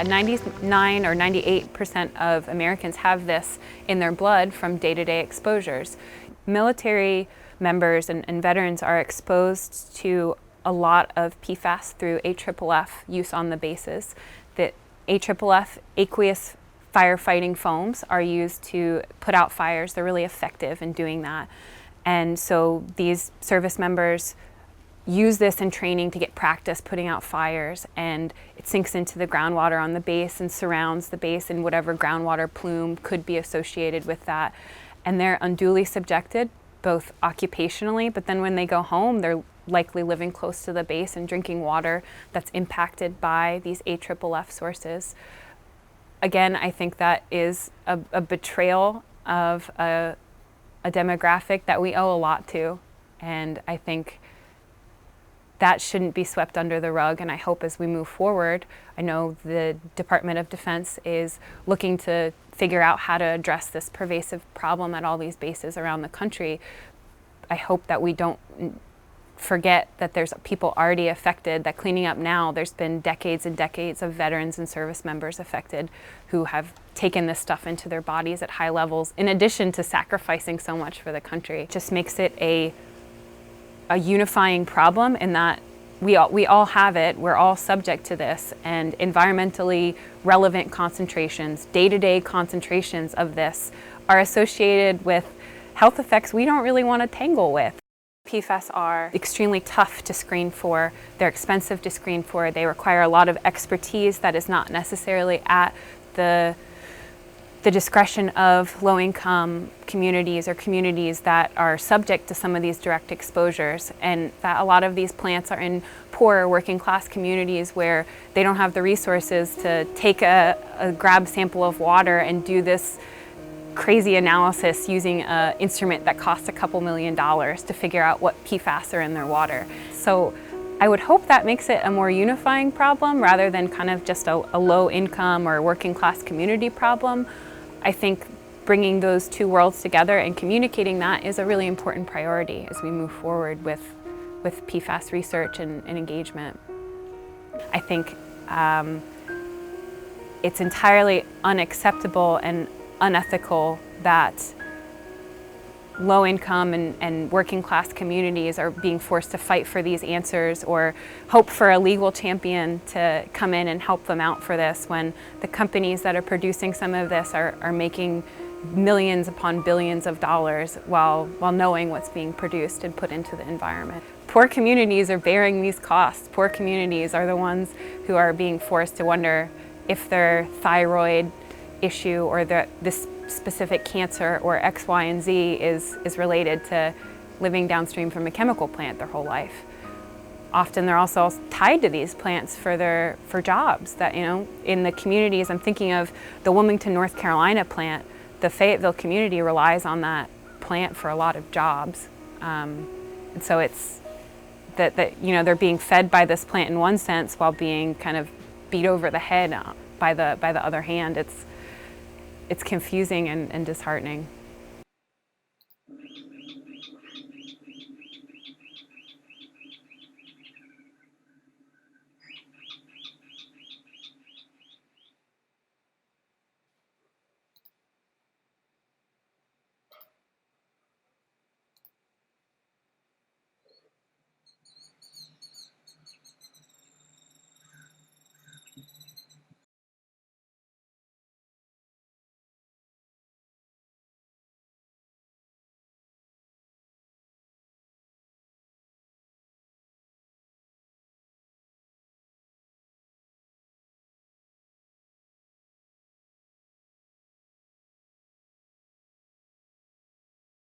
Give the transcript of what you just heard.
99 or 98% of Americans have this in their blood from day-to-day exposures. Military members and veterans are exposed to a lot of PFAS through AFFF use on the bases. The AFFF, aqueous firefighting foams, are used to put out fires. They're really effective in doing that. And so these service members use this in training to get practice putting out fires, and it sinks into the groundwater on the base and surrounds the base, and whatever groundwater plume could be associated with that. And they're unduly subjected, both occupationally, but then when they go home, they're likely living close to the base and drinking water that's impacted by these AFFF sources. Again, I think that is a betrayal of a demographic that we owe a lot to, and I think that shouldn't be swept under the rug. And I hope as we move forward, I know the Department of Defense is looking to figure out how to address this pervasive problem at all these bases around the country. I hope that we don't forget that there's people already affected, that cleaning up now, there's been decades and decades of veterans and service members affected who have taken this stuff into their bodies at high levels, in addition to sacrificing so much for the country. It just makes it a unifying problem in that we all have it, we're all subject to this, and environmentally relevant concentrations, day-to-day concentrations of this are associated with health effects we don't really want to tangle with. PFAS are extremely tough to screen for, they're expensive to screen for, they require a lot of expertise that is not necessarily at the discretion of low-income communities or communities that are subject to some of these direct exposures, and that a lot of these plants are in poorer working-class communities where they don't have the resources to take a grab sample of water and do this crazy analysis using an instrument that costs a couple $1 million to figure out what PFAS are in their water. So I would hope that makes it a more unifying problem rather than kind of just a low-income or working-class community problem. I think bringing those two worlds together and communicating that is a really important priority as we move forward with PFAS research and engagement. I think it's entirely unacceptable and unethical that low-income and working-class communities are being forced to fight for these answers or hope for a legal champion to come in and help them out for this, when the companies that are producing some of this are making millions upon billions of dollars while knowing what's being produced and put into the environment. Poor communities are bearing these costs. Poor communities are the ones who are being forced to wonder if their thyroid issue or this specific cancer or X, Y, and Z is related to living downstream from a chemical plant their whole life. Often they're also tied to these plants for jobs that, in the communities. I'm thinking of the Wilmington, North Carolina plant. The Fayetteville community relies on that plant for a lot of jobs. And so it's that they're being fed by this plant in one sense while being kind of beat over the head by the other hand. It's confusing and disheartening.